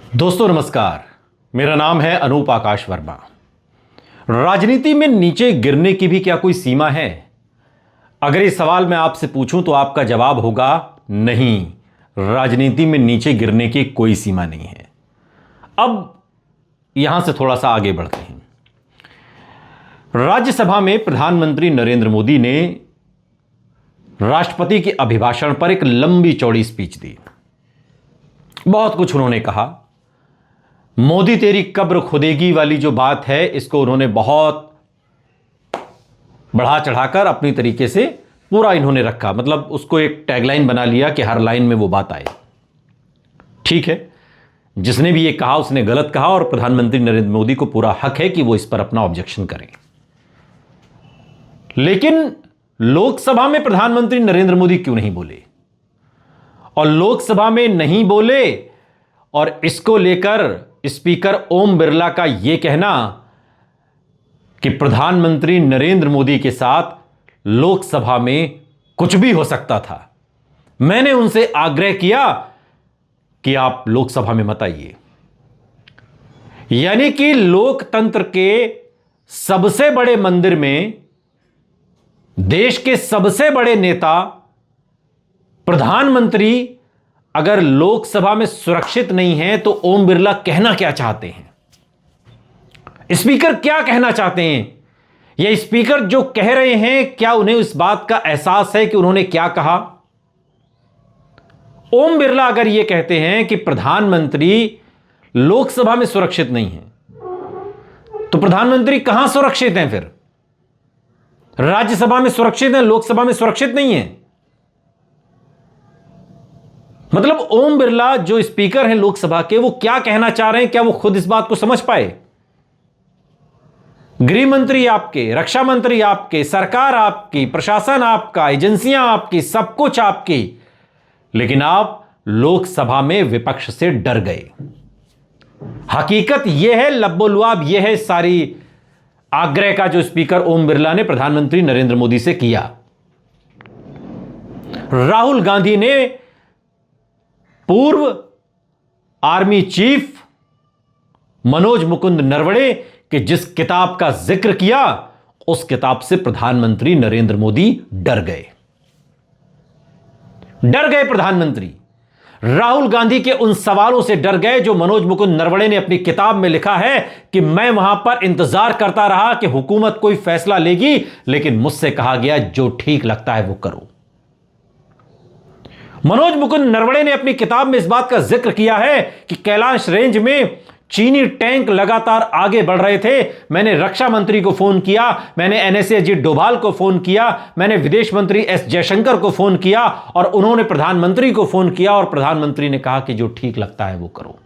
दोस्तों नमस्कार, मेरा नाम है अनूप आकाश वर्मा। राजनीति में नीचे गिरने की भी क्या कोई सीमा है? अगर ये सवाल मैं आपसे पूछूं तो आपका जवाब होगा नहीं, राजनीति में नीचे गिरने की कोई सीमा नहीं है। अब यहां से थोड़ा सा आगे बढ़ते हैं। राज्यसभा में प्रधानमंत्री नरेंद्र मोदी ने राष्ट्रपति के अभिभाषण पर एक लंबी चौड़ी स्पीच दी। बहुत कुछ उन्होंने कहा। मोदी तेरी कब्र खुदेगी वाली जो बात है, इसको उन्होंने बहुत बढ़ा चढ़ाकर अपनी तरीके से पूरा इन्होंने रखा। मतलब उसको एक टैगलाइन बना लिया कि हर लाइन में वो बात आए। ठीक है, जिसने भी ये कहा उसने गलत कहा और प्रधानमंत्री नरेंद्र मोदी को पूरा हक है कि वो इस पर अपना ऑब्जेक्शन करें। लेकिन लोकसभा में प्रधानमंत्री नरेंद्र मोदी क्यों नहीं बोले? और लोकसभा में नहीं बोले और इसको लेकर स्पीकर ओम बिरला का यह कहना कि प्रधानमंत्री नरेंद्र मोदी के साथ लोकसभा में कुछ भी हो सकता था। मैंने उनसे आग्रह किया कि आप लोकसभा में मत आइए। यानी कि लोकतंत्र के सबसे बड़े मंदिर में देश के सबसे बड़े नेता प्रधानमंत्री अगर लोकसभा में सुरक्षित नहीं है तो ओम बिरला कहना क्या चाहते हैं? स्पीकर क्या कहना चाहते हैं? यह स्पीकर जो कह रहे हैं, क्या उन्हें इस बात का एहसास है कि उन्होंने क्या कहा? ओम बिरला अगर यह कहते हैं कि प्रधानमंत्री लोकसभा में सुरक्षित नहीं है, तो प्रधानमंत्री कहां सुरक्षित हैं फिर? राज्यसभा में सुरक्षित हैं, लोकसभा में सुरक्षित नहीं है। मतलब ओम बिरला जो स्पीकर हैं लोकसभा के, वो क्या कहना चाह रहे हैं? क्या वो खुद इस बात को समझ पाए? गृह मंत्री आपके, रक्षा मंत्री आपके, सरकार आपकी, प्रशासन आपका, एजेंसियां आपकी, सब कुछ आपकी, लेकिन आप लोकसभा में विपक्ष से डर गए। हकीकत यह है, लब्बोलुआब यह है सारी आग्रह का जो स्पीकर ओम बिरला ने प्रधानमंत्री नरेंद्र मोदी से किया। राहुल गांधी ने पूर्व आर्मी चीफ मनोज मुकुंद नरवणे के जिस किताब का जिक्र किया, उस किताब से प्रधानमंत्री नरेंद्र मोदी डर गए। प्रधानमंत्री राहुल गांधी के उन सवालों से डर गए जो मनोज मुकुंद नरवणे ने अपनी किताब में लिखा है कि मैं वहां पर इंतजार करता रहा कि हुकूमत कोई फैसला लेगी, लेकिन मुझसे कहा गया जो ठीक लगता है वो करो। मनोज मुकुंद नरवणे ने अपनी किताब में इस बात का जिक्र किया है कि कैलाश रेंज में चीनी टैंक लगातार आगे बढ़ रहे थे। मैंने रक्षा मंत्री को फोन किया, मैंने एनएसए अजीत डोभाल को फोन किया, मैंने विदेश मंत्री एस जयशंकर को फोन किया और उन्होंने प्रधानमंत्री को फोन किया और प्रधानमंत्री ने कहा कि जो ठीक लगता है वो करो।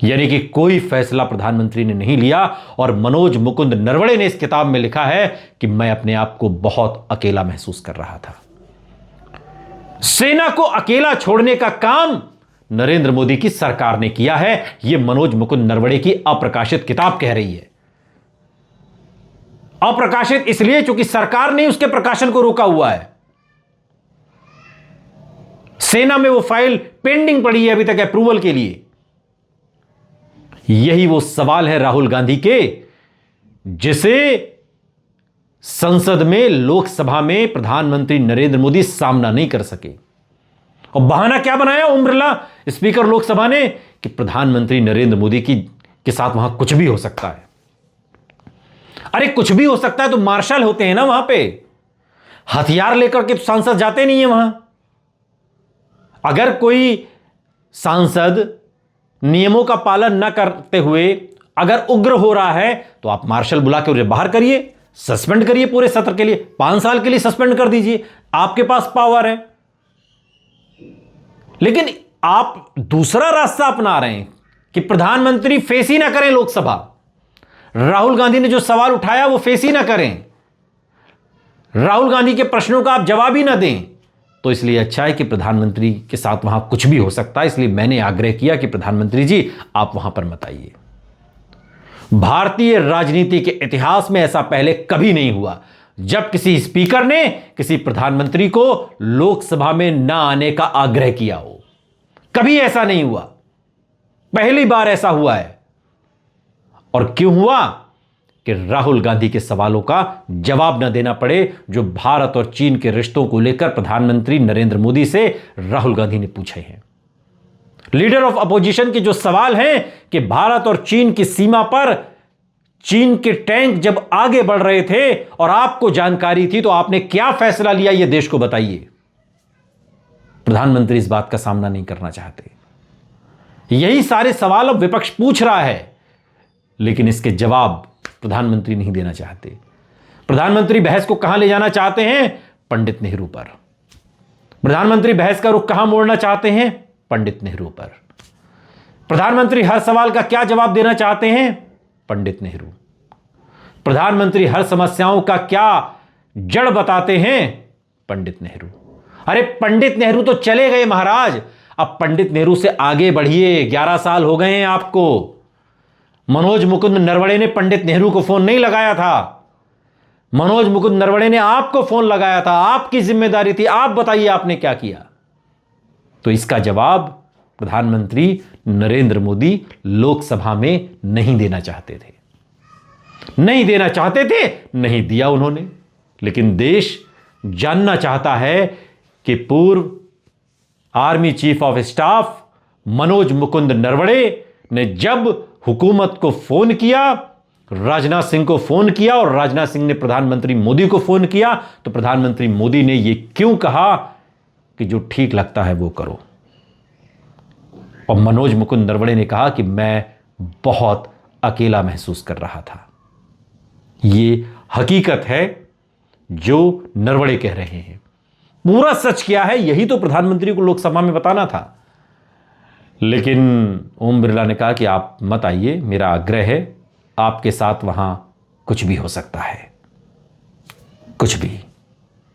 यानी कि कोई फैसला प्रधानमंत्री ने नहीं लिया। और मनोज मुकुंद नरवणे ने इस किताब में लिखा है कि मैं अपने आप को बहुत अकेला महसूस कर रहा था। सेना को अकेला छोड़ने का काम नरेंद्र मोदी की सरकार ने किया है, यह मनोज मुकुंद नरवणे की अप्रकाशित किताब कह रही है। अप्रकाशित इसलिए क्योंकि सरकार ने उसके प्रकाशन को रोका हुआ है। सेना में वो फाइल पेंडिंग पड़ी है अभी तक अप्रूवल के लिए। यही वो सवाल है राहुल गांधी के, जिसे संसद में, लोकसभा में प्रधानमंत्री नरेंद्र मोदी सामना नहीं कर सके। और बहाना क्या बनाया ओम बिरला स्पीकर लोकसभा ने कि प्रधानमंत्री नरेंद्र मोदी के साथ वहां कुछ भी हो सकता है। अरे कुछ भी हो सकता है तो मार्शल होते हैं ना वहां पे, हथियार लेकर के तो सांसद जाते नहीं है वहां। अगर कोई सांसद नियमों का पालन न करते हुए अगर उग्र हो रहा है तो आप मार्शल बुला के उसे बाहर करिए, सस्पेंड करिए पूरे सत्र के लिए, 5 साल के लिए सस्पेंड कर दीजिए, आपके पास पावर है। लेकिन आप दूसरा रास्ता अपना रहे हैं कि प्रधानमंत्री फेस ही ना करें लोकसभा। राहुल गांधी ने जो सवाल उठाया वो फेस ही ना करें, राहुल गांधी के प्रश्नों का आप जवाब ही ना दें। तो इसलिए अच्छा है कि प्रधानमंत्री के साथ वहां कुछ भी हो सकता है। इसलिए मैंने आग्रह किया कि प्रधानमंत्री जी आप वहां पर मत आइए। भारतीय राजनीति के इतिहास में ऐसा पहले कभी नहीं हुआ जब किसी स्पीकर ने किसी प्रधानमंत्री को लोकसभा में ना आने का आग्रह किया हो। कभी ऐसा नहीं हुआ। पहली बार ऐसा हुआ है। और क्यों हुआ? कि राहुल गांधी के सवालों का जवाब न देना पड़े जो भारत और चीन के रिश्तों को लेकर प्रधानमंत्री नरेंद्र मोदी से राहुल गांधी ने पूछे हैं। लीडर ऑफ अपोजिशन के जो सवाल हैं कि भारत और चीन की सीमा पर चीन के टैंक जब आगे बढ़ रहे थे और आपको जानकारी थी तो आपने क्या फैसला लिया, यह देश को बताइए। प्रधानमंत्री इस बात का सामना नहीं करना चाहते। यही सारे सवाल अब विपक्ष पूछ रहा है, लेकिन इसके जवाब प्रधानमंत्री नहीं देना चाहते। प्रधानमंत्री बहस को कहां ले जाना चाहते हैं? पंडित नेहरू पर। प्रधानमंत्री बहस का रुख कहां मोड़ना चाहते हैं? पंडित नेहरू पर। प्रधानमंत्री हर सवाल का क्या जवाब देना चाहते हैं? पंडित नेहरू। प्रधानमंत्री हर समस्याओं का क्या जड़ बताते हैं? पंडित नेहरू। अरे पंडित नेहरू तो चले गए महाराज, अब पंडित नेहरू से आगे बढ़िए। 11 साल हो गए हैं आपको। मनोज मुकुंद नरवणे ने पंडित नेहरू को फोन नहीं लगाया था, मनोज मुकुंद नरवणे ने आपको फोन लगाया था। आपकी जिम्मेदारी थी, आप बताइए आपने क्या किया। तो इसका जवाब प्रधानमंत्री नरेंद्र मोदी लोकसभा में नहीं देना चाहते थे, नहीं देना चाहते थे, नहीं दिया उन्होंने। लेकिन देश जानना चाहता है कि पूर्व army chief of staff Manoj Mukund Naravane ने जब हुकूमत को फोन किया, राजनाथ सिंह को फोन किया और राजनाथ सिंह ने प्रधानमंत्री मोदी को फोन किया, तो प्रधानमंत्री मोदी ने यह क्यों कहा कि जो ठीक लगता है वो करो। और मनोज मुकुंद नरवणे ने कहा कि मैं बहुत अकेला महसूस कर रहा था। यह हकीकत है जो नरवणे कह रहे हैं। पूरा सच क्या है यही तो प्रधानमंत्री को लोकसभा में बताना था। लेकिन ओम बिरला ने कहा कि आप मत आइए, मेरा आग्रह है, आपके साथ वहां कुछ भी हो सकता है, कुछ भी।